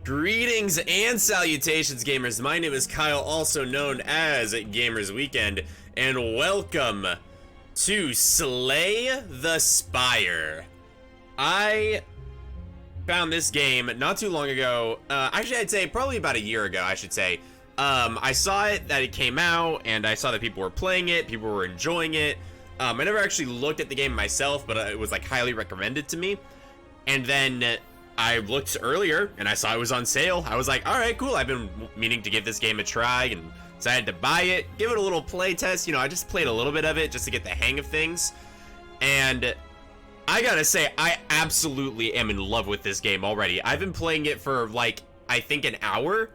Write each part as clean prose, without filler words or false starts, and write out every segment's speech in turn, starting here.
Greetings and salutations, gamers. My name is Kyle, also known as GamersWeekend, and welcome to Slay the Spire. I found this game not too long ago. Actually, I'd say probably about a year ago, I should say. I saw it, that it came out, and I saw that people were playing it, people were enjoying it. I never actually looked at the game myself, but it was like highly recommended to me. And then I looked earlier and I saw it was on sale. I was like, all right, cool. I've been meaning to give this game a try and decided to buy it, give it a little play test. You know, I just played a little bit of it just to get the hang of things. And I gotta say, I absolutely am in love with this game already. I've been playing it for like, I think an hour,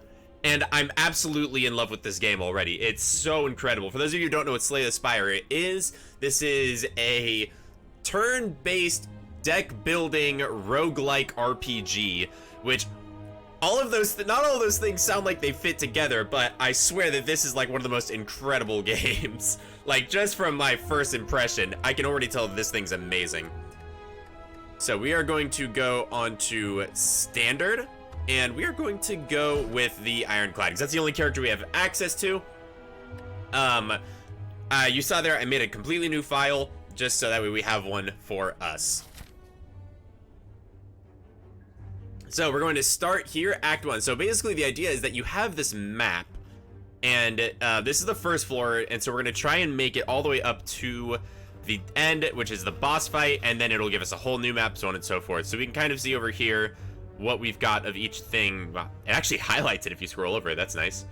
and I'm absolutely in love with this game already. It's so incredible. For those of you who don't know what Slay the Spire is, this is a turn-based deck building roguelike RPG, which all of those not all of those things sound like they fit together, but I swear that this is like one of the most incredible games. Like, just from my first impression, I can already tell this thing's amazing. So we are going to go on to standard, and we are going to go with the Ironclad because that's the only character we have access to. You saw there I made a completely new file just so that way we have one for us. So we're going to start here, Act 1. So basically the idea is that you have this map, and this is the first floor, and so we're going to try and make it all the way up to the end, which is the boss fight, and then it'll give us a whole new map, so on and so forth. So we can kind of see over here what we've got of each thing. Wow, it actually highlights it if you scroll over it. That's nice.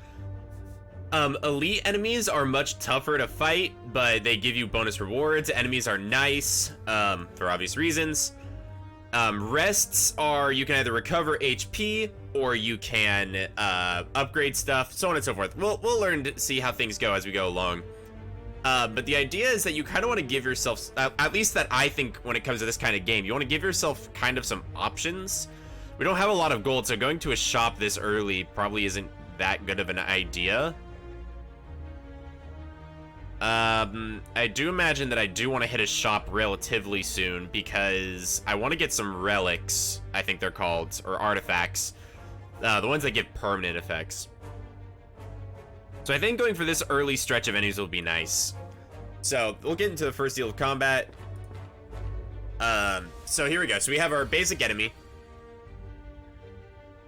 Elite enemies are much tougher to fight, but they give you bonus rewards. Enemies are nice, for obvious reasons. Rests are, you can either recover HP or you can upgrade stuff, so on and so forth. We'll learn to see how things go as we go along. But the idea is that you kind of want to give yourself, at least that I think when it comes to this kind of game, you want to give yourself kind of some options. We don't have a lot of gold, so going to a shop this early probably isn't that good of an idea. I do imagine that I do want to hit a shop relatively soon because I want to get some relics, I think they're called, or artifacts, the ones that give permanent effects. So I think going for this early stretch of enemies will be nice. So we'll get into the first deal of combat. So here we go. So we have our basic enemy.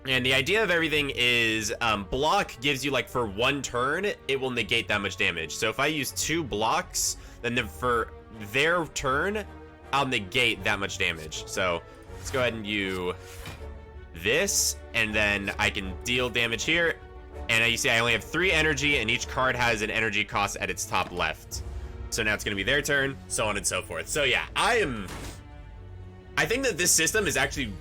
And the idea of everything is block gives you, like, for one turn, it will negate that much damage. So if I use 2 blocks, then for their turn, I'll negate that much damage. So let's go ahead and do this, and then I can deal damage here. And you see I only have 3 energy, and each card has an energy cost at its top left. So now it's going to be their turn, so on and so forth. So yeah, I think that this system is actually,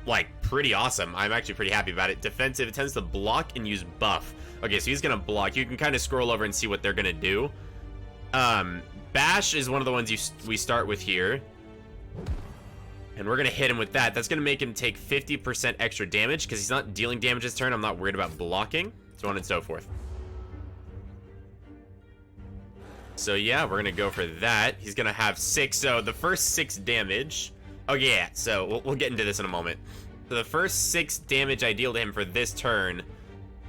like, pretty awesome. I'm actually pretty happy about it. Defensive, it tends to block and use buff. Okay, so he's gonna block. You can kind of scroll over and see what they're gonna do. Bash is one of the ones we start with here, and we're gonna hit him with that. That's gonna make him take 50% extra damage because he's not dealing damage this turn. I'm not worried about blocking, so on and so forth. So yeah, we're gonna go for that. He's gonna have 6, so the first 6 damage. Oh yeah, so we'll get into this in a moment. So the first 6 damage I deal to him for this turn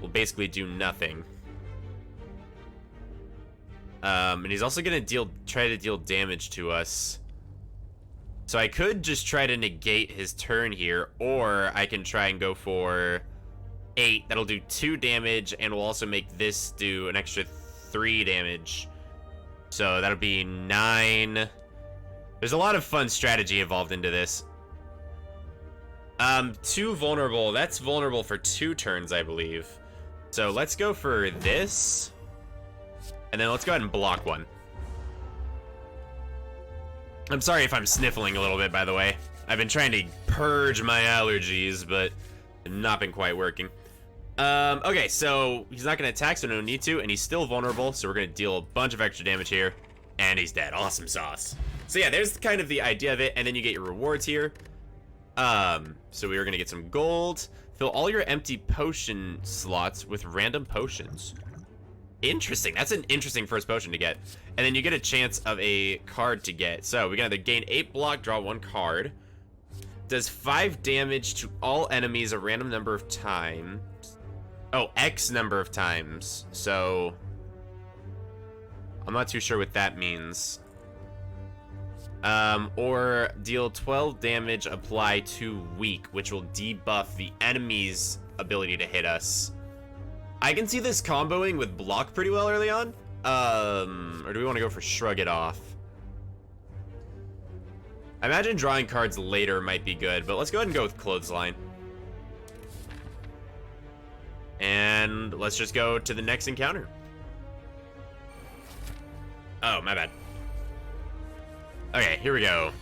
will basically do nothing. And he's also gonna try to deal damage to us. So I could just try to negate his turn here, or I can try and go for 8. That'll do 2 damage, and will also make this do an extra 3 damage. So that'll be 9. There's a lot of fun strategy involved into this. 2 vulnerable. That's vulnerable for 2 turns, I believe. So let's go for this. And then let's go ahead and block 1. I'm sorry if I'm sniffling a little bit, by the way. I've been trying to purge my allergies, but not been quite working. Okay, so he's not going to attack, so no need to. And he's still vulnerable, so we're going to deal a bunch of extra damage here. And he's dead. Awesome sauce. So yeah, there's kind of the idea of it, and then you get your rewards here. So we are gonna get some gold. Fill all your empty potion slots with random potions. Interesting. That's an interesting first potion to get. And then you get a chance of a card to get. So we can either gain 8 block, draw 1 card, Does 5 damage to all enemies a random number of times. Oh, X number of times. So I'm not too sure what that means. Or deal 12 damage, apply to weak, which will debuff the enemy's ability to hit us. I can see this comboing with block pretty well early on. Or do we want to go for shrug it off? I imagine drawing cards later might be good, but let's go ahead and go with clothesline. And let's just go to the next encounter. Oh, my bad. Okay, here we go.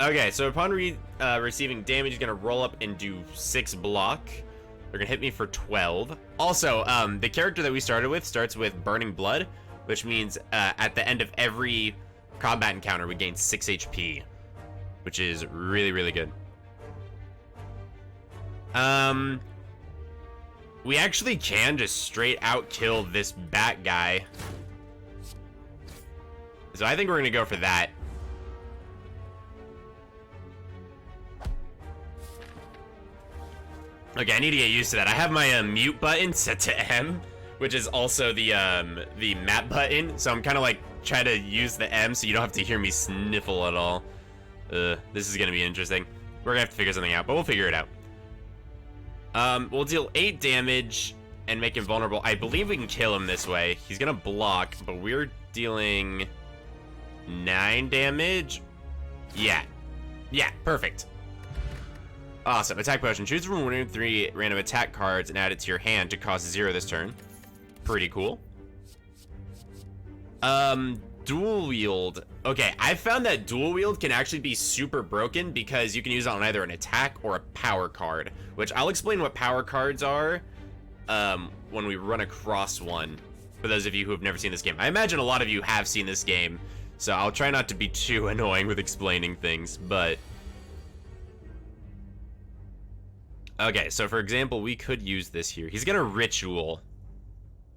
Okay, so upon receiving damage, he's gonna roll up and do 6 block. They're gonna hit me for 12. Also, the character that we started with starts with Burning Blood, which means at the end of every combat encounter, we gain 6 HP, which is really, really good. We actually can just straight out kill this bat guy. So I think we're gonna go for that. Okay, I need to get used to that. I have my mute button set to M, which is also the map button. So I'm kind of like trying to use the M so you don't have to hear me sniffle at all. This is gonna be interesting. We're gonna have to figure something out, but we'll figure it out. We'll deal 8 damage and make him vulnerable. I believe we can kill him this way. He's gonna block, but we're dealing 9 damage. Yeah, perfect. Awesome. Attack potion. Choose from 1 of 3 random attack cards and add it to your hand to cost 0 this turn. Pretty cool. Dual wield. Okay, I found that dual wield can actually be super broken because you can use it on either an attack or a power card, which I'll explain what power cards are when we run across one, for those of you who have never seen this game. I imagine a lot of you have seen this game, so I'll try not to be too annoying with explaining things, but... Okay, so for example, we could use this here. He's gonna ritual,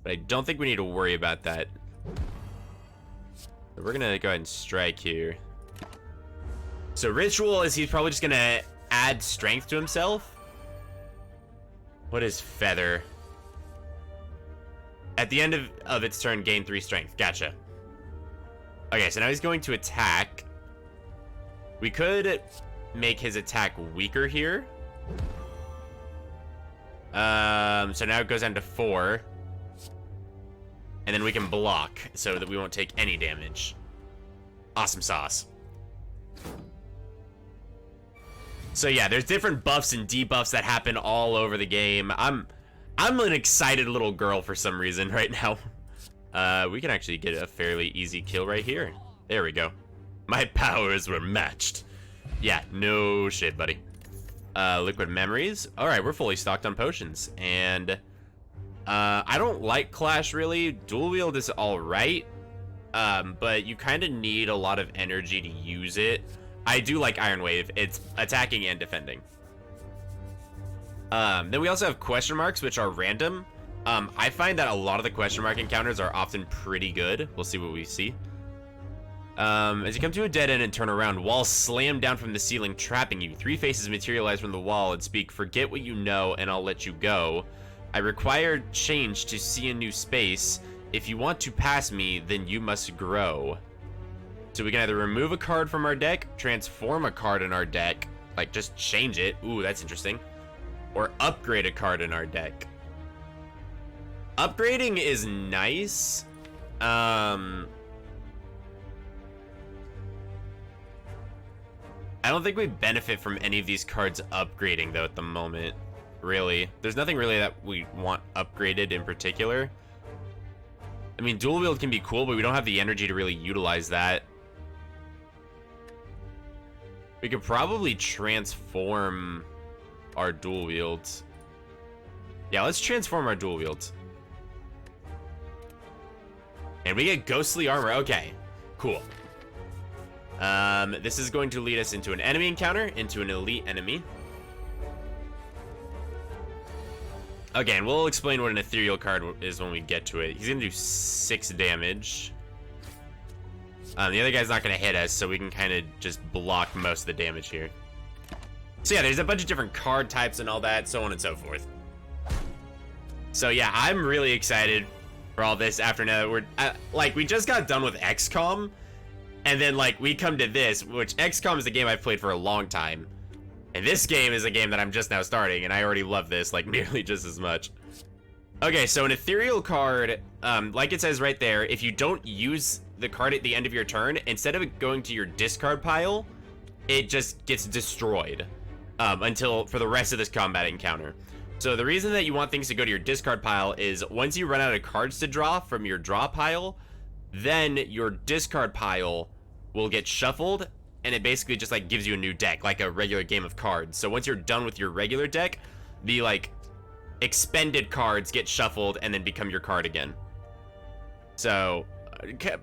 but I don't think we need to worry about that. So we're gonna go ahead and strike here. So ritual is he's probably just gonna add strength to himself. What is feather? At the end of its turn, gain 3 strength. Gotcha. Okay, so now he's going to attack. We could make his attack weaker here. So now it goes down to 4. And then we can block so that we won't take any damage. Awesome sauce. So yeah, there's different buffs and debuffs that happen all over the game. I'm an excited little girl for some reason right now. We can actually get a fairly easy kill right here. There we go. My powers were matched. Yeah, no shit, buddy. Liquid memories. All right, we're fully stocked on potions, and I don't like Clash really. Dual wield is all right, but you kind of need a lot of energy to use it. I do like Iron Wave. It's attacking and defending. Then we also have question marks, which are random. I find that a lot of the question mark encounters are often pretty good. We'll see what we see. As you come to a dead end and turn around, walls slam down from the ceiling, trapping you. 3 faces materialize from the wall and speak, "Forget what you know and I'll let you go. I require change to see a new space. If you want to pass me, then you must grow." So we can either remove a card from our deck, transform a card in our deck, like just change it. Ooh, that's interesting. Or upgrade a card in our deck. Upgrading is nice. I don't think we benefit from any of these cards upgrading, though, at the moment. Really. There's nothing really that we want upgraded in particular. I mean, dual wield can be cool, but we don't have the energy to really utilize that. We could probably transform our dual wields. Yeah, let's transform our dual wields. And we get ghostly armor. Okay, cool. This is going to lead us into an enemy encounter, into an elite enemy. Okay, and we'll explain what an ethereal card is when we get to it. He's gonna do 6 damage. The other guy's not gonna hit us, so we can kind of just block most of the damage here. So yeah, there's a bunch of different card types and all that, so on and so forth. So yeah, I'm really excited for all this after now that we're, like, we just got done with XCOM, and then, like, we come to this, which XCOM is a game I've played for a long time. And this game is a game that I'm just now starting, and I already love this, like, nearly just as much. Okay, so an ethereal card, like it says right there, if you don't use the card at the end of your turn, instead of it going to your discard pile, it just gets destroyed until for the rest of this combat encounter. So the reason that you want things to go to your discard pile is once you run out of cards to draw from your draw pile, then your discard pile will get shuffled, and it basically just like gives you a new deck, like a regular game of cards. So once you're done with your regular deck, the like expended cards get shuffled and then become your card again. So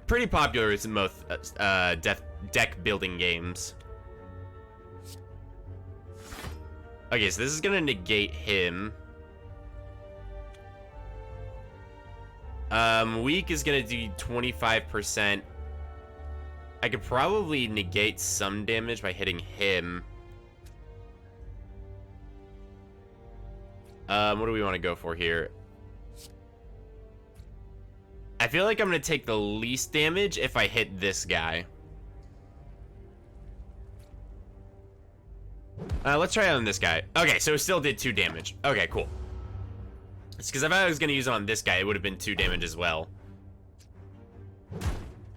pretty popular in most deck building games. Okay, so this is gonna negate him. Weak is gonna do 25%. I could probably negate some damage by hitting him. What do we want to go for here? I feel like I'm gonna take the least damage if I hit this guy. Let's try it on this guy. Okay, so it still did 2 damage. Okay, cool. It's because if I was gonna use it on this guy, it would have been 2 damage as well.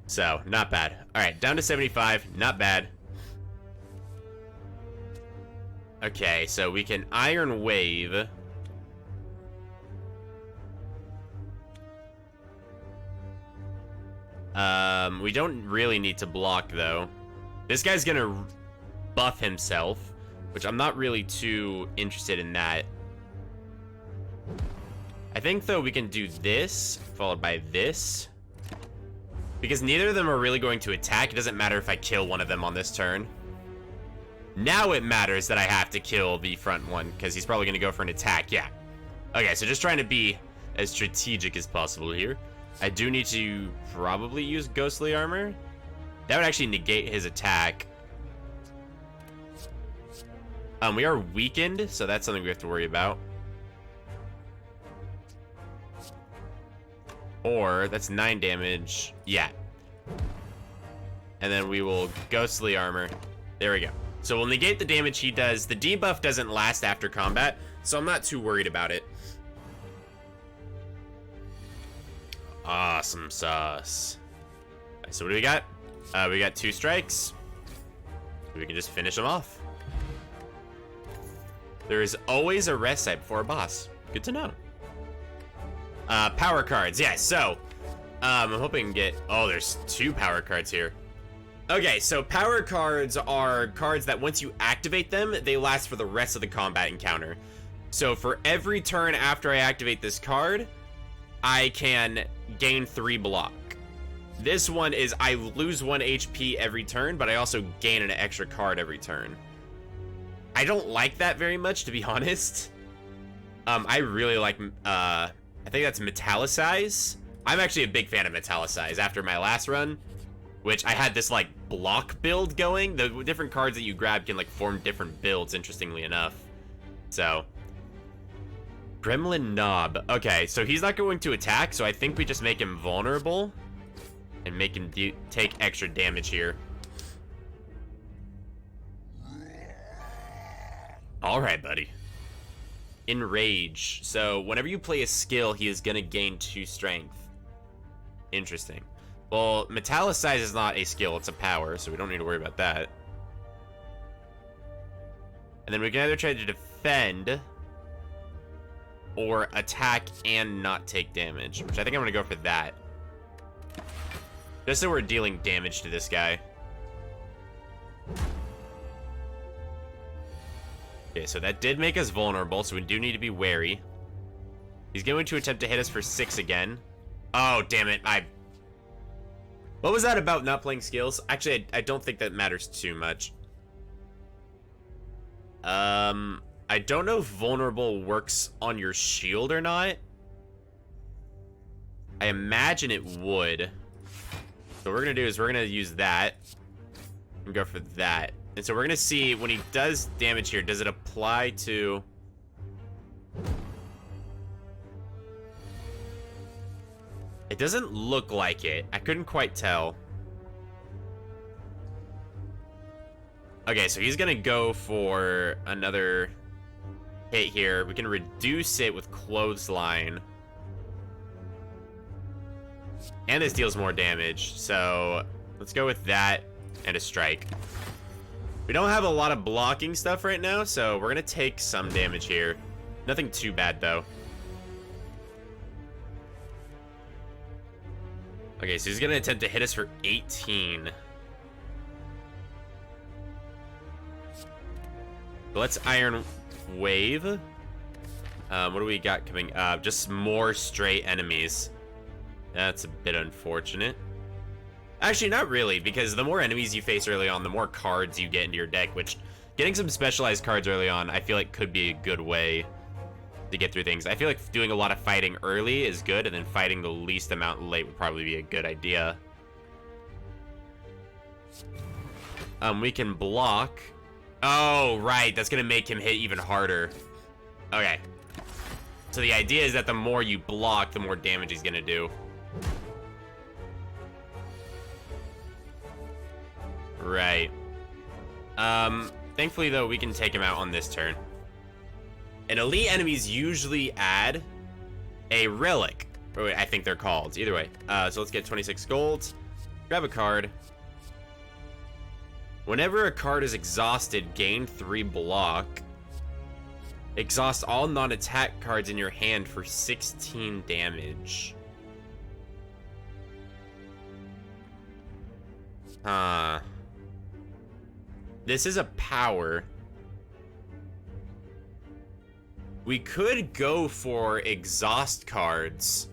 So, not bad. Alright, down to 75. Not bad. Okay, so we can Iron Wave. We don't really need to block, though. This guy's gonna buff himself, which I'm not really too interested in that. I think, though, we can do this, followed by this. Because neither of them are really going to attack. It doesn't matter if I kill one of them on this turn. Now it matters that I have to kill the front one, because he's probably going to go for an attack. Yeah. Okay, so just trying to be as strategic as possible here. I do need to probably use Ghostly Armor. That would actually negate his attack. We are weakened, so that's something we have to worry about. Or, that's 9 damage. Yeah. And then we will Ghostly Armor. There we go. So we'll negate the damage he does. The debuff doesn't last after combat, so I'm not too worried about it. Awesome sauce. Right, so what do we got? We got 2 strikes. We can just finish them off. There is always a rest site before a boss. Good to know. Power cards. Yeah, so I'm hoping to get... Oh, there's 2 power cards here. Okay, so power cards are cards that once you activate them, they last for the rest of the combat encounter. So for every turn after I activate this card, I can gain 3 block. This one is I lose 1 HP every turn, but I also gain an extra card every turn. I don't like that very much, to be honest. I really like, I think that's Metallicize. I'm actually a big fan of Metallicize after my last run, which I had this, like, block build going. The different cards that you grab can, like, form different builds, interestingly enough. So, Gremlin Knob. Okay, so he's not going to attack, so I think we just make him vulnerable and make him take extra damage here. Alright, buddy. Enrage. So, whenever you play a skill, he is going to gain 2 strength. Interesting. Well, Metallicize is not a skill, it's a power, so we don't need to worry about that. And then we can either try to defend or attack and not take damage, which I think I'm going to go for that. Just so we're dealing damage to this guy. Okay, so that did make us vulnerable, so we do need to be wary. He's going to attempt to hit us for 6 again. Oh, damn it. What was that about not playing skills? Actually, I don't think that matters too much. I don't know if vulnerable works on your shield or not. I imagine it would. So what we're going to do is we're going to use that and go for that. And so we're gonna see when he does damage here, does it apply to... It doesn't look like it. I couldn't quite tell. Okay, so he's gonna go for another hit here. We can reduce it with Clothesline. And this deals more damage, so let's go with that and a strike. We don't have a lot of blocking stuff right now, so we're gonna take some damage here. Nothing too bad, though. Okay, so he's gonna attempt to hit us for 18. Let's Iron Wave. What do we got coming up? Just more straight enemies. That's a bit unfortunate. Actually, not really, because the more enemies you face early on, the more cards you get into your deck, which getting some specialized cards early on, I feel like could be a good way to get through things. I feel like doing a lot of fighting early is good, and then fighting the least amount late would probably be a good idea. We can block. Oh, right, that's gonna make him hit even harder. Okay. So the idea is that the more you block, the more damage he's gonna do. Right. Thankfully, though, we can take him out on this turn. And elite enemies usually add a relic. Or wait, I think they're called. Either way. So let's get 26 gold. Grab a card. Whenever a card is exhausted, gain 3 block. Exhaust all non-attack cards in your hand for 16 damage. This is a power. We could go for exhaust cards.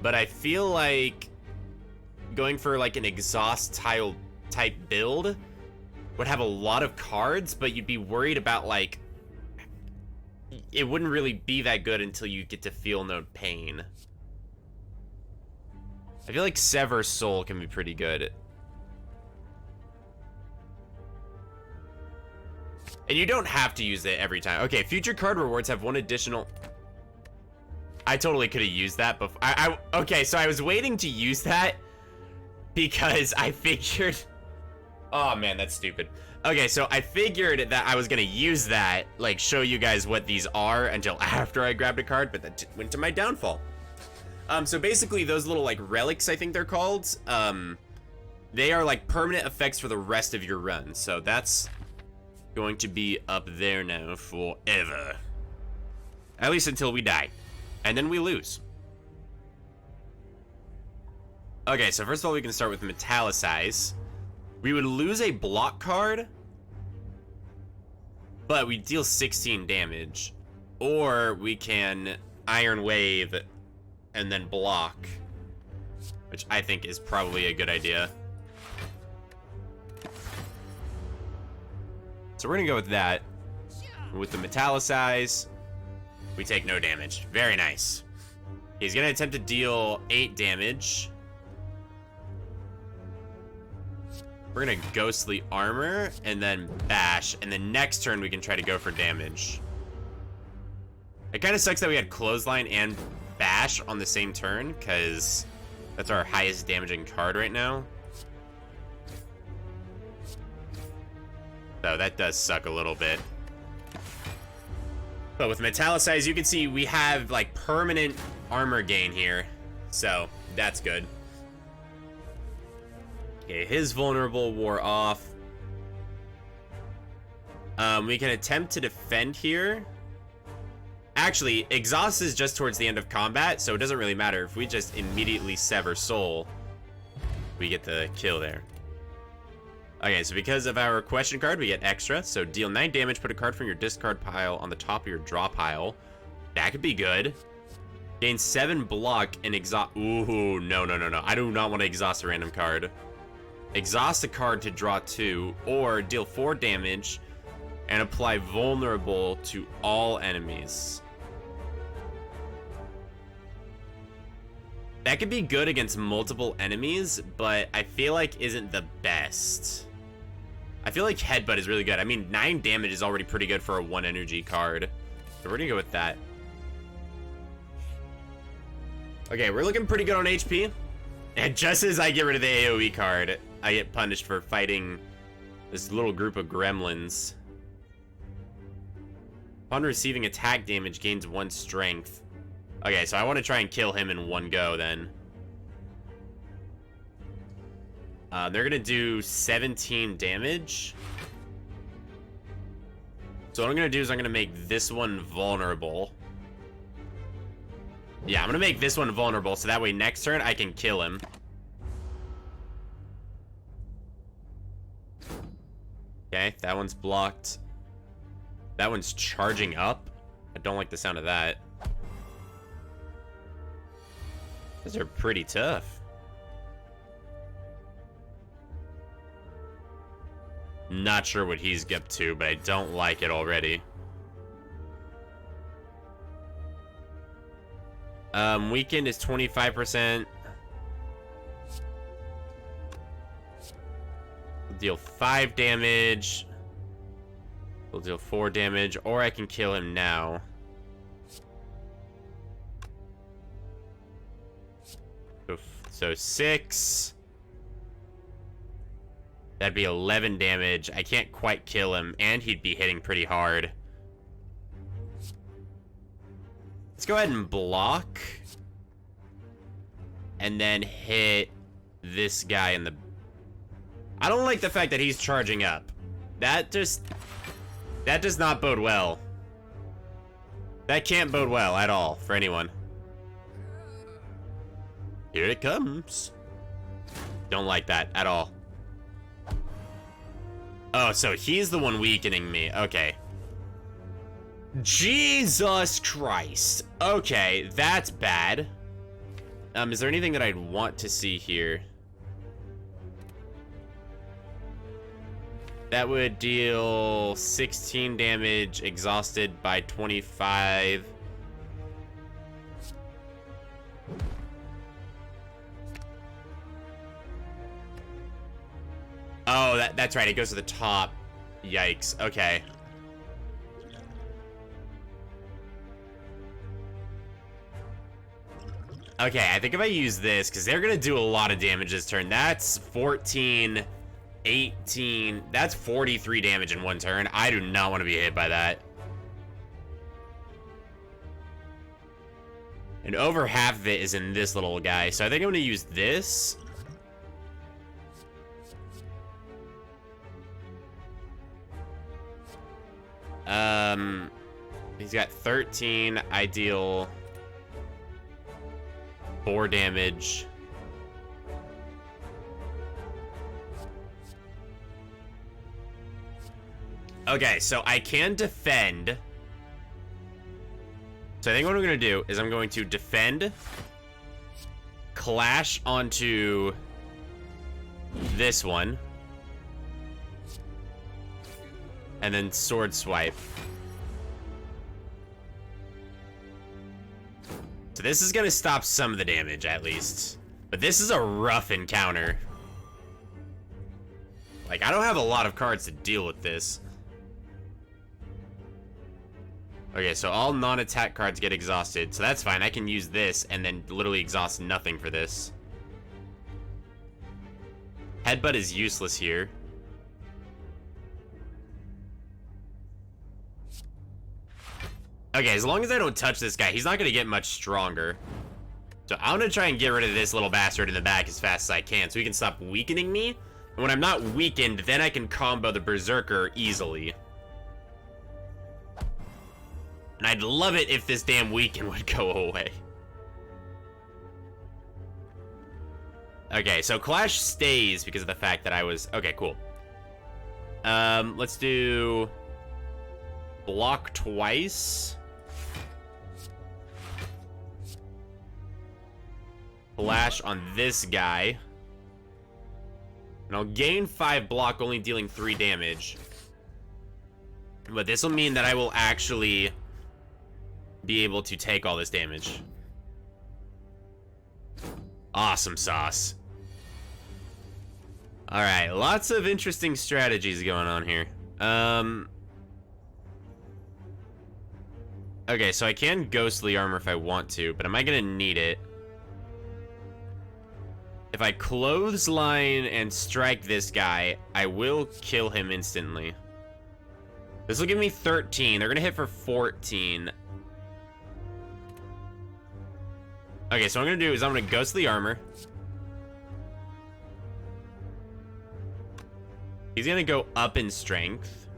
But I feel like going for like an exhaust tile type build would have a lot of cards, but you'd be worried about like it wouldn't really be that good until you get to feel no pain. I feel like Sever Soul can be pretty good. And you don't have to use it every time. Okay, future card rewards have 1 additional... I totally could have used that before. Okay, so I was waiting to use that because I figured... Oh, man, that's stupid. Okay, so I figured that I was going to use that, like, show you guys what these are until after I grabbed a card, but that went to my downfall. So basically, those little, like, relics, I think they're called, they are, like, permanent effects for the rest of your run. So that's going to be up there now forever. At least until we die. And then we lose. Okay, so first of all, we can start with Metallicize. We would lose a block card, but we deal 16 damage. Or we can Iron Wave and then block, which I think is probably a good idea. So we're gonna go with that. With the Metallicize, we take no damage. Very nice. He's gonna attempt to deal 8 damage. We're gonna Ghostly Armor and then Bash, and then next turn we can try to go for damage. It kind of sucks that we had Clothesline and Bash on the same turn, because that's our highest damaging card right now. So that does suck a little bit. But with Metallicize, you can see we have like permanent armor gain here. So that's good. Okay, his vulnerable wore off. We can attempt to defend here. Actually, exhaust is just towards the end of combat, so it doesn't really matter. If we just immediately Sever Soul, we get the kill there. Okay, so because of our question card, we get extra. So deal 9 damage, put a card from your discard pile on the top of your draw pile. That could be good. Gain 7 block and exhaust. Ooh, no. I do not want to exhaust a random card. Exhaust a card to draw 2, or deal 4 damage and apply vulnerable to all enemies. That could be good against multiple enemies, but I feel like isn't the best. I feel like Headbutt is really good. I mean, 9 damage is already pretty good for a 1 energy card. So we're gonna go with that. Okay, we're looking pretty good on HP. And just as I get rid of the AoE card, I get punished for fighting this little group of gremlins. Upon receiving attack damage, gains 1 strength. Okay, so I want to try and kill him in one go then. They're gonna do 17 damage. So what I'm gonna do is I'm gonna make this one vulnerable. Yeah, I'm gonna make this one vulnerable so that way next turn I can kill him. Okay, that one's blocked. That one's charging up. I don't like the sound of that. Those are pretty tough. Not sure what he's up to, but I don't like it already. Weakened is 25%. Deal 5 damage. We'll deal 4 damage, or I can kill him now. So 6. That'd be 11 damage. I can't quite kill him, and he'd be hitting pretty hard. Let's go ahead and block. And then hit this guy in the... I don't like the fact that he's charging up. That does not bode well. That can't bode well at all for anyone. Here it comes. Don't like that at all. Oh, so he's the one weakening me. Okay. Jesus Christ. Okay, that's bad. Is there anything that I'd want to see here? That would deal 16 damage, exhausted by 25. Oh, that's right. It goes to the top. Yikes. Okay. Okay, I think if I use this, because they're going to do a lot of damage this turn. That's 14, 18. That's 43 damage in one turn. I do not want to be hit by that. And over half of it is in this little guy. So I think I'm going to use this. He's got 13. I deal 4 damage. Okay, so I can defend. So I think what I'm going to do is I'm going to defend, clash onto this one, and then sword swipe. So this is going to stop some of the damage, at least. But this is a rough encounter. Like, I don't have a lot of cards to deal with this. Okay, so all non-attack cards get exhausted. So that's fine. I can use this and then literally exhaust nothing for this. Headbutt is useless here. Okay, as long as I don't touch this guy, he's not going to get much stronger. So I'm going to try and get rid of this little bastard in the back as fast as I can so he can stop weakening me. And when I'm not weakened, then I can combo the Berserker easily. And I'd love it if this damn weaken would go away. Okay, so Clash stays because of the fact that I was... Okay, cool. Let's do... Block twice. Flash on this guy. And I'll gain 5 block, only dealing 3 damage. But this will mean that I will actually be able to take all this damage. Awesome sauce. Alright, lots of interesting strategies going on here. Okay, so I can ghostly armor if I want to, but am I gonna need it? If I clothesline and strike this guy, I will kill him instantly. This will give me 13. They're gonna hit for 14. Okay, so what I'm gonna do is I'm gonna ghostly armor. He's gonna go up in strength.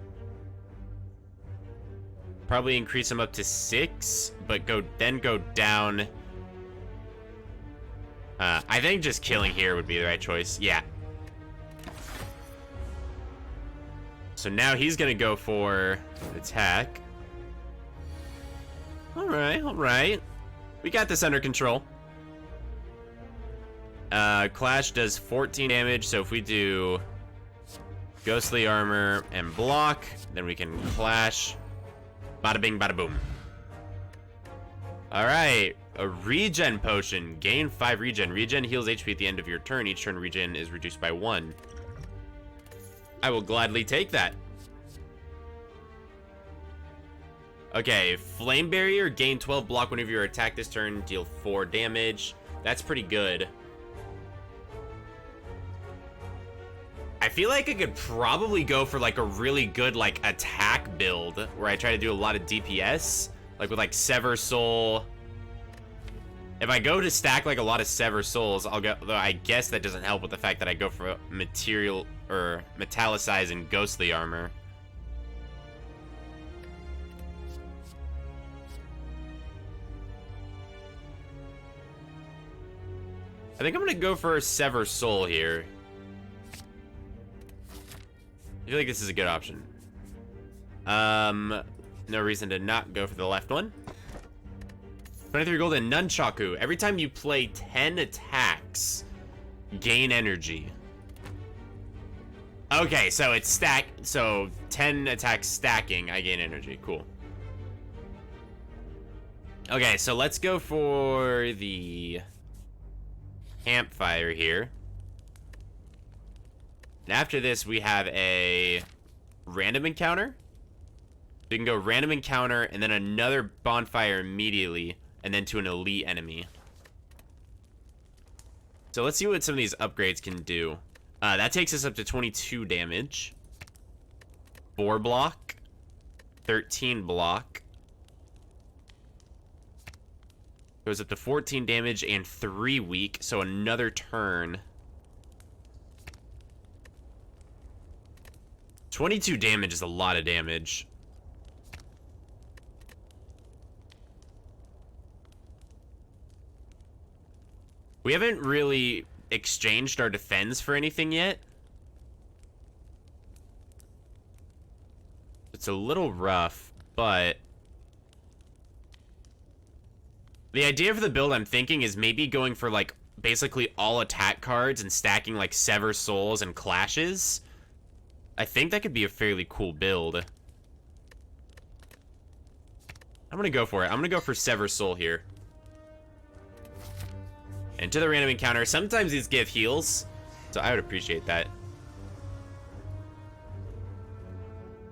Probably increase him up to 6, but then go down. I think just killing here would be the right choice. Yeah. So now he's gonna go for attack. Alright, alright. We got this under control. Clash does 14 damage, so if we do ghostly armor and block, then we can clash. Bada bing, bada boom. Alright, a regen potion. Gain 5 regen. Regen heals HP at the end of your turn. Each turn regen is reduced by 1. I will gladly take that. Okay, flame barrier. Gain 12 block whenever you attack this turn. Deal 4 damage. That's pretty good. I feel like I could probably go for like a really good like attack build where I try to do a lot of DPS, like with like Sever Soul. If I go to stack like a lot of Sever Souls, I'll go, though I guess that doesn't help with the fact that I go for material or metallicize and ghostly armor. I think I'm gonna go for Sever Soul here. I feel like this is a good option. No reason to not go for the left one. 23 gold and Nunchaku. Every time you play 10 attacks, gain energy. Okay, so it's so 10 attacks stacking, I gain energy. Cool. Okay, so let's go for the campfire here. And after this, we have a random encounter. We can go random encounter and then another bonfire immediately, and then to an elite enemy. So let's see what some of these upgrades can do. That takes us up to 22 damage. 4 block. 13 block. Goes up to 14 damage and 3 weak, so another turn. 22 damage is a lot of damage. We haven't really exchanged our defense for anything yet. It's a little rough, but the idea for the build I'm thinking is maybe going for like basically all attack cards and stacking like Sever Souls and Clashes. I think that could be a fairly cool build. I'm gonna go for it. I'm gonna go for Sever Soul here. And to the random encounter, sometimes these give heals, so I would appreciate that.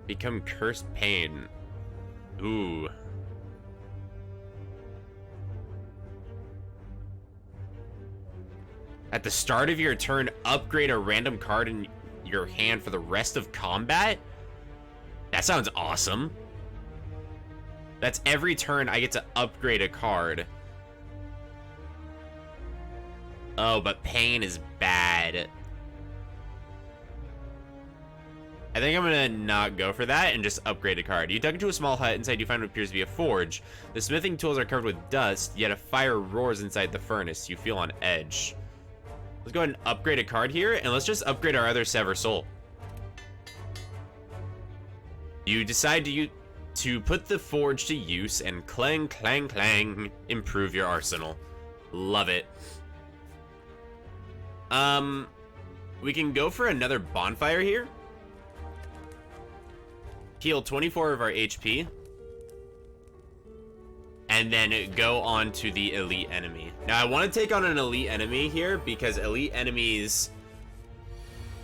Become Cursed Pain. Ooh. At the start of your turn, upgrade a random card in your hand for the rest of combat? That sounds awesome. That's every turn I get to upgrade a card. Oh, but pain is bad. I think I'm gonna not go for that and just upgrade a card. You dug into a small hut. Inside you find what appears to be a forge. The smithing tools are covered with dust, yet a fire roars inside the furnace. You feel on edge. Let's go ahead and upgrade a card here, and let's just upgrade our other Sever Soul. You decide to put the forge to use and clang, clang, clang, improve your arsenal. Love it. We can go for another bonfire here. Heal 24 of our HP. and then go on to the elite enemy. Now, I want to take on an elite enemy here because elite enemies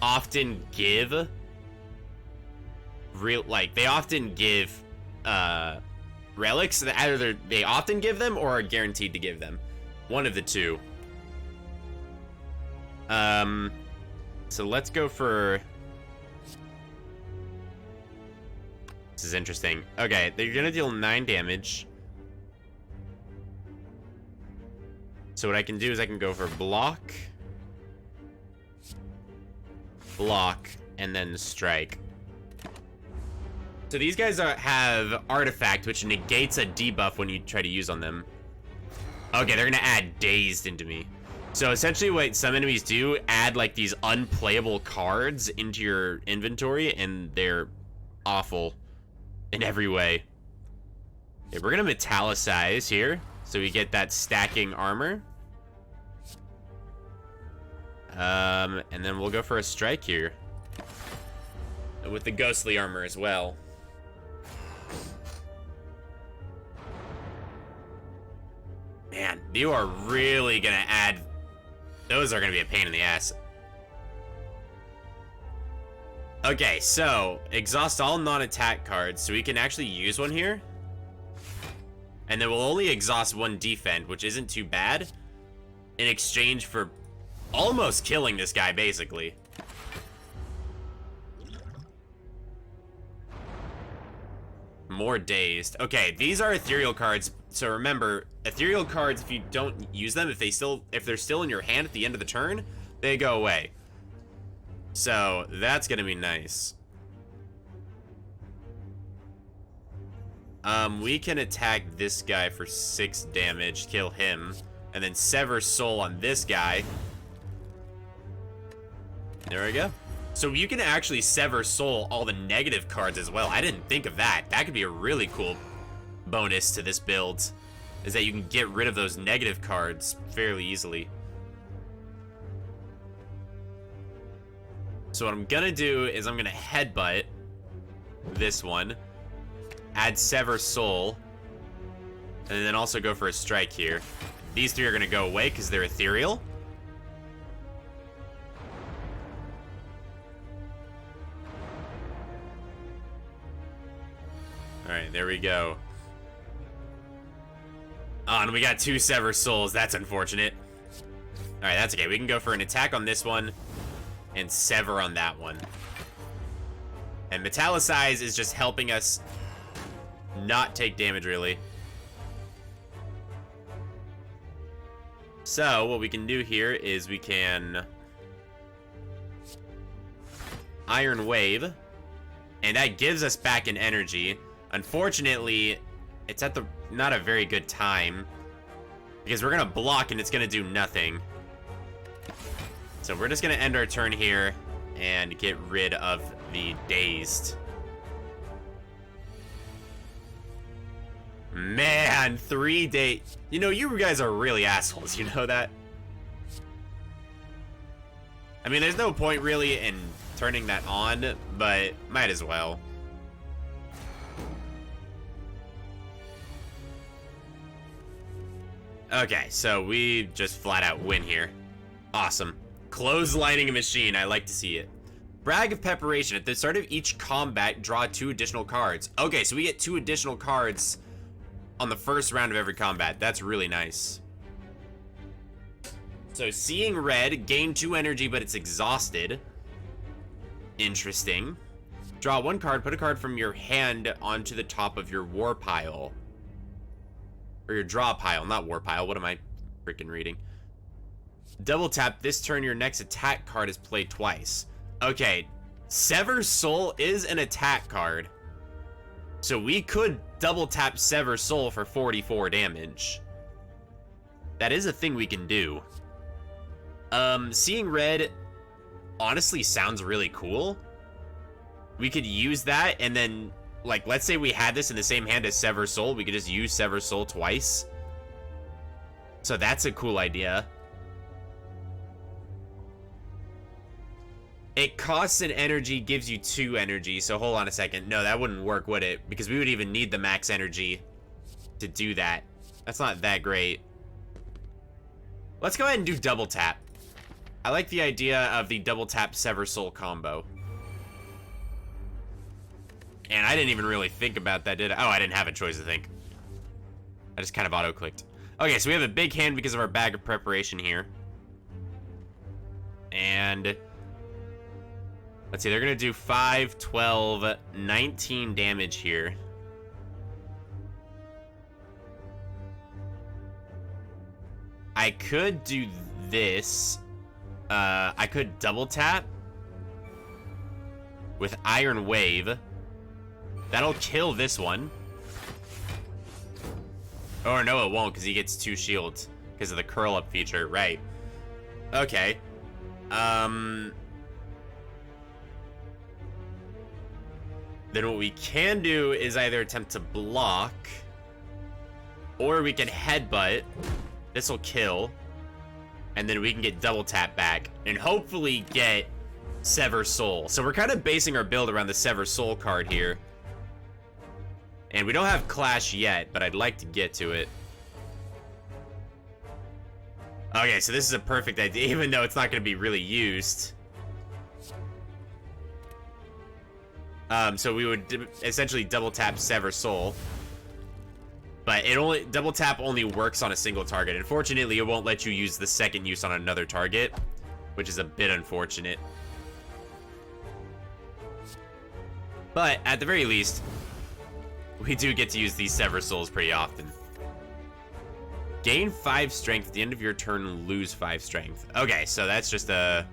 often give they often give relics. Either they often give them or are guaranteed to give them. One of the two. So let's go for... This is interesting. Okay, they're gonna deal 9 damage. So what I can do is I can go for block, and then strike. So these guys have artifact, which negates a debuff when you try to use on them. Okay, they're gonna add dazed into me. So essentially what some enemies do, add like these unplayable cards into your inventory, and they're awful in every way. Okay, we're gonna metallicize here, so we get that stacking armor. And then we'll go for a strike here. With the ghostly armor as well. Man, you are really gonna add... Those are gonna be a pain in the ass. Okay, so exhaust all non-attack cards, so we can actually use one here. And then we'll only exhaust one defend, which isn't too bad, in exchange for almost killing this guy, basically. More dazed. Okay, these are ethereal cards, so remember, ethereal cards, if you don't use them, if they're still in your hand at the end of the turn, they go away. So that's gonna be nice. We can attack this guy for 6 damage, kill him, and then sever soul on this guy. There we go. So you can actually sever soul all the negative cards as well. I didn't think of that. That could be a really cool bonus to this build, is that you can get rid of those negative cards fairly easily. So what I'm gonna do is I'm gonna headbutt this one, add sever soul, and then also go for a strike here. These 3 are gonna go away because they're ethereal. Alright, there we go. Oh, and we got 2 sever souls. That's unfortunate. Alright, that's okay. We can go for an attack on this one and sever on that one. And metallicize is just helping us not take damage, really. So, what we can do here is we can Iron Wave, and that gives us back an energy. Unfortunately, it's at not a very good time, because we're gonna block and it's gonna do nothing. So we're just gonna end our turn here and get rid of the dazed. Man, 3 days. You know, you guys are really assholes, you know that? I mean, there's no point really in turning that on, but might as well. Okay, so we just flat out win here. Awesome. Clotheslining a machine, I like to see it. Brag of Preparation. At the start of each combat, draw 2 additional cards. Okay, so we get 2 additional cards on the first round of every combat. That's really nice. So Seeing Red, gain 2 energy, but it's exhausted. Interesting. Draw 1 card, put a card from your hand onto the top of your war pile. Or your draw pile, not war pile. What am I freaking reading? Double tap. This turn, your next attack card is played twice. Okay, Sever Soul is an attack card. So we could double tap Sever Soul for 44 damage. That is a thing we can do. Seeing Red honestly sounds really cool. We could use that, and then, like, let's say we had this in the same hand as Sever Soul. We could just use Sever Soul twice. So that's a cool idea. It costs an energy, gives you 2 energy. So hold on a second. No, that wouldn't work, would it? Because we would even need the max energy to do that. That's not that great. Let's go ahead and do double tap. I like the idea of the double tap Sever Soul combo. And I didn't even really think about that, did I? Oh, I didn't have a choice to think. I just kind of auto-clicked. Okay, so we have a big hand because of our bag of preparation here. And let's see, they're gonna do 5, 12, 19 damage here. I could do this. I could double tap with Iron Wave. That'll kill this one. Or no, it won't, because he gets 2 shields because of the curl up feature, right? Okay. Then what we can do is either attempt to block, or we can headbutt. This will kill, and then we can get double tap back and hopefully get Sever Soul. So we're kind of basing our build around the Sever Soul card here. And we don't have Clash yet, but I'd like to get to it. Okay, so this is a perfect idea, even though it's not going to be really used. So we would essentially double tap Sever Soul. But double tap only works on a single target. Unfortunately, it won't let you use the second use on another target, which is a bit unfortunate. But at the very least, we do get to use these Sever Souls pretty often. Gain 5 strength at the end of your turn, lose 5 strength. Okay, so that's just a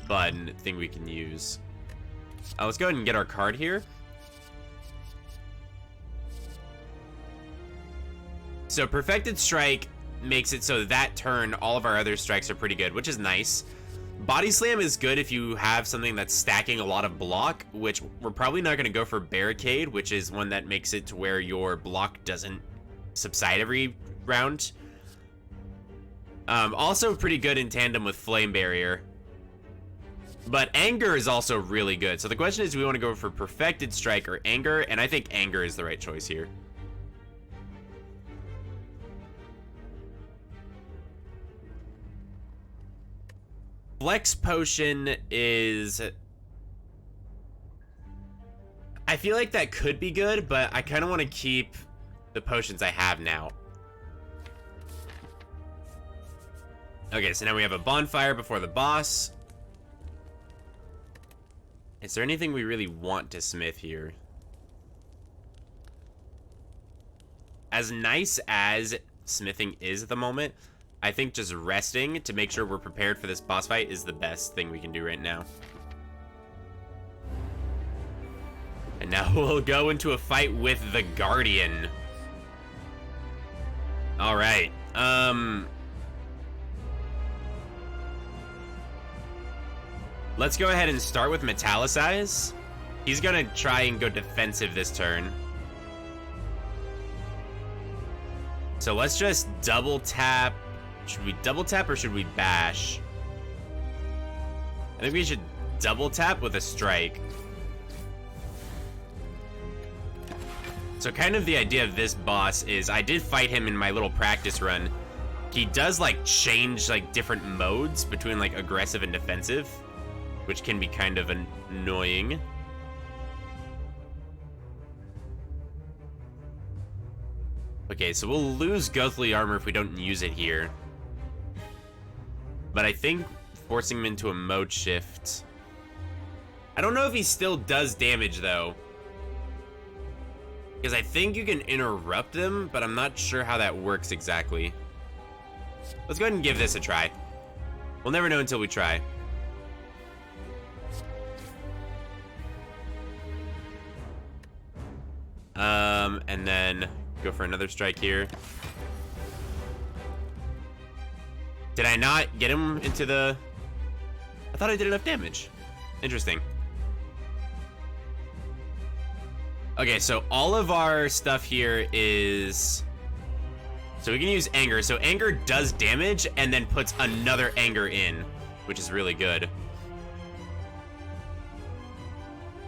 button thing we can use. Let's go ahead and get our card here. So Perfected Strike makes it so that turn, all of our other strikes are pretty good, which is nice. Body Slam is good if you have something that's stacking a lot of block, which we're probably not going to go for Barricade, which is one that makes it to where your block doesn't subside every round. Also pretty good in tandem with Flame Barrier. But Anger is also really good. So the question is, do we want to go for Perfected Strike or Anger? And I think Anger is the right choice here. Flex Potion is... I feel like that could be good, but I kind of want to keep the potions I have now. Okay, so now we have a bonfire before the boss. Is there anything we really want to smith here? As nice as smithing is at the moment, I think just resting to make sure we're prepared for this boss fight is the best thing we can do right now. And now we'll go into a fight with the Guardian. All right. Let's go ahead and start with Metallicize. He's gonna try and go defensive this turn. So let's just double tap. Should we double tap or should we bash? I think we should double tap with a strike. So kind of the idea of this boss is, I did fight him in my little practice run. He does like change like different modes between like aggressive and defensive, which can be kind of annoying. Okay, so we'll lose Ghostly Armor if we don't use it here. But I think forcing him into a mode shift... I don't know if he still does damage, though. Because I think you can interrupt them, but I'm not sure how that works exactly. Let's go ahead and give this a try. We'll never know until we try. And then go for another strike here. Did I not get him into the... I thought I did enough damage. Interesting. Okay, so all of our stuff here is... So we can use Anger. So Anger does damage and then puts another Anger in, which is really good.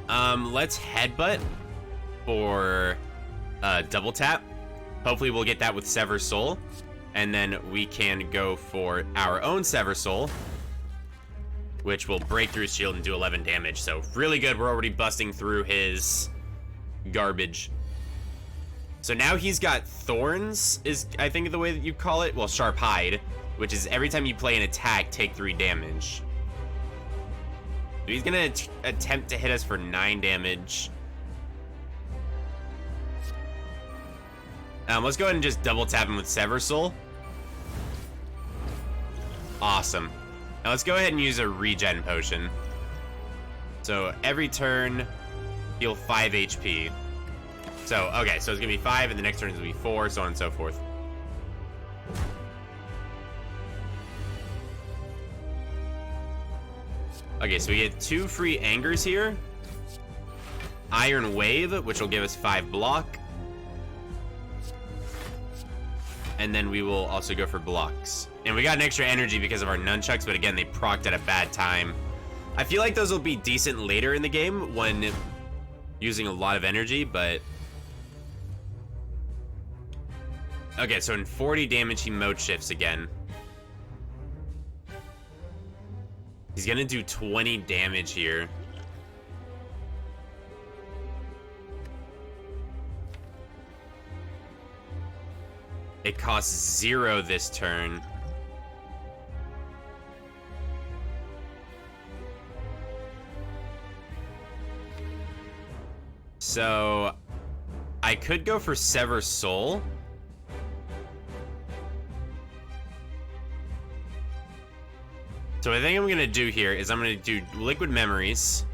Let's Headbutt for double tap. Hopefully we'll get that with Sever Soul. And then we can go for our own Sever Soul, which will break through his shield and do 11 damage. So really good. We're already busting through his garbage. So now he's got Thorns, is I think the way that you call it. Well, Sharp Hide, which is every time you play an attack, take 3 damage. So he's gonna attempt to hit us for 9 damage. Let's go ahead and just double tap him with Sever Soul. Awesome. Now let's go ahead and use a regen potion. So every turn, heal 5 HP. So, okay, so it's gonna be 5, and the next turn is gonna be 4, so on and so forth. Okay, so we get 2 free angers here. Iron Wave, which will give us 5 block. And then we will also go for blocks. And we got an extra energy because of our nunchucks, but again, they procced at a bad time. I feel like those will be decent later in the game when using a lot of energy, but... Okay, so in 40 damage, he mode shifts again. He's gonna do 20 damage here. It costs 0 this turn. So I could go for Sever Soul. So what I think I'm gonna do here is I'm gonna do Liquid Memories.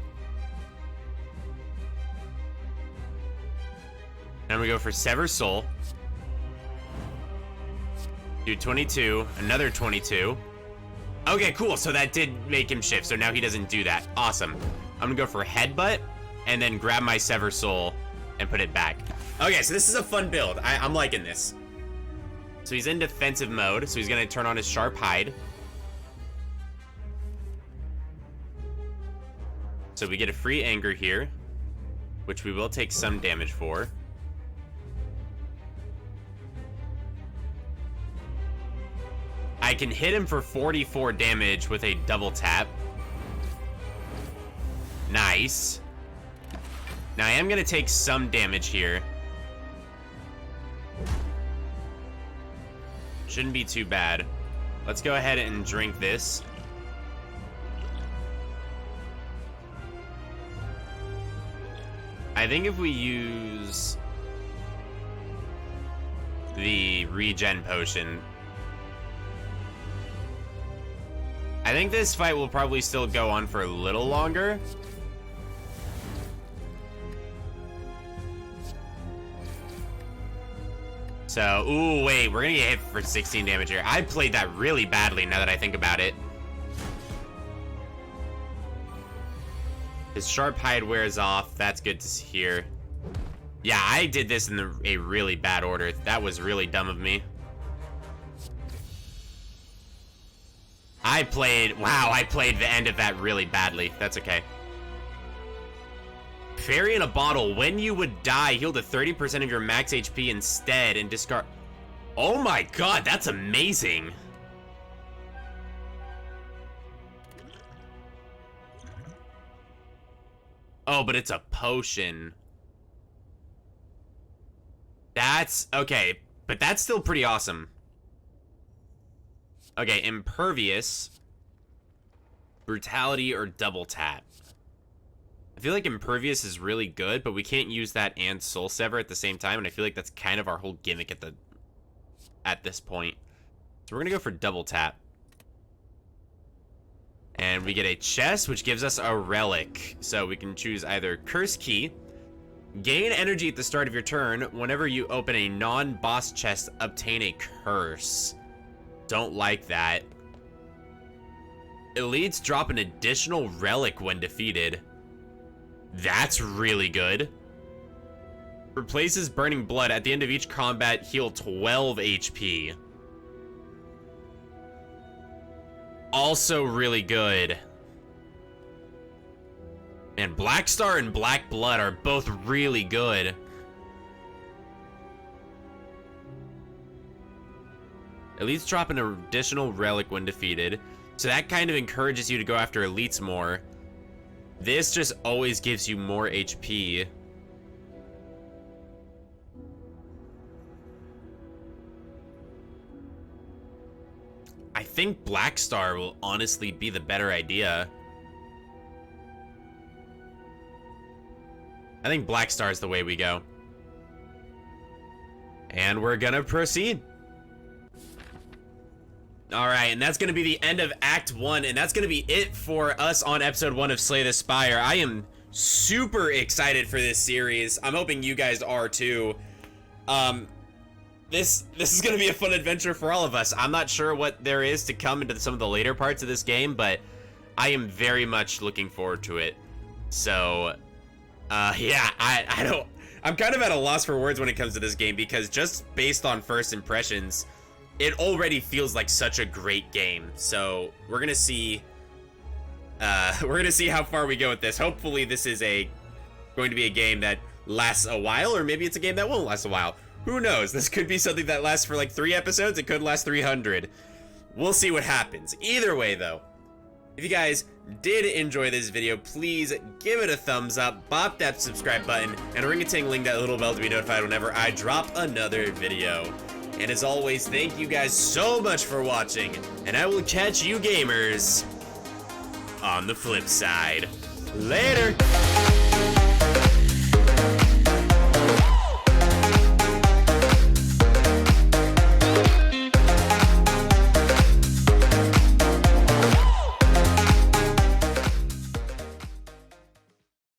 And I'm gonna go for Sever Soul. Do 22, another 22. Okay, cool, so that did make him shift, so now he doesn't do that. Awesome. I'm gonna go for Headbutt, and then grab my Sever Soul and put it back. Okay, so this is a fun build. I'm liking this. So he's in defensive mode, so he's gonna turn on his Sharp Hide. So we get a free anger here, which we will take some damage for. I can hit him for 44 damage with a double tap. Nice. Now I am gonna take some damage here. Shouldn't be too bad. Let's go ahead and drink this. I think if we use the regen potion, I think this fight will probably still go on for a little longer. So, ooh, wait, we're gonna get hit for 16 damage here. I played that really badly now that I think about it. His Sharp Hide wears off. That's good to hear. Yeah, I did this in a really bad order. That was really dumb of me. I played the end of that really badly. That's okay. Fairy in a Bottle. When you would die, heal to 30% of your max HP instead and discard... Oh my god, that's amazing. Oh, but it's a potion. That's... Okay, but that's still pretty awesome. Okay, Impervious, Brutality, or Double Tap. I feel like Impervious is really good, but we can't use that and Soul Sever at the same time, and I feel like that's kind of our whole gimmick at this point. So we're gonna go for Double Tap. And we get a chest, which gives us a relic. So we can choose either Curse Key, gain energy at the start of your turn. Whenever you open a non-boss chest, obtain a curse. Don't like that. Elites drop an additional relic when defeated. That's really good. Replaces Burning Blood. At the end of each combat, heal 12 HP. Also really good. And Black Star and Black Blood are both really good. Elites drop an additional relic when defeated, so that kind of encourages you to go after elites more. This just always gives you more HP. I think Black Star will honestly be the better idea. I think Black Star is the way we go. And we're gonna proceed. Alright, and that's gonna be the end of Act 1, and that's gonna be it for us on Episode 1 of Slay the Spire. I am super excited for this series. I'm hoping you guys are too. This is gonna be a fun adventure for all of us. I'm not sure what there is to come into some of the later parts of this game, but I am very much looking forward to it. So, yeah, I'm kind of at a loss for words when it comes to this game, because just based on first impressions, it already feels like such a great game. So we're gonna see how far we go with this. Hopefully this is going to be a game that lasts a while, or maybe it's a game that won't last a while. Who knows? This could be something that lasts for like 3 episodes. It could last 300. We'll see what happens. Either way though, if you guys did enjoy this video, please give it a thumbs up, bop that subscribe button, and ring-a-ting-ling that little bell to be notified whenever I drop another video. And as always, thank you guys so much for watching, and I will catch you gamers on the flip side. Later!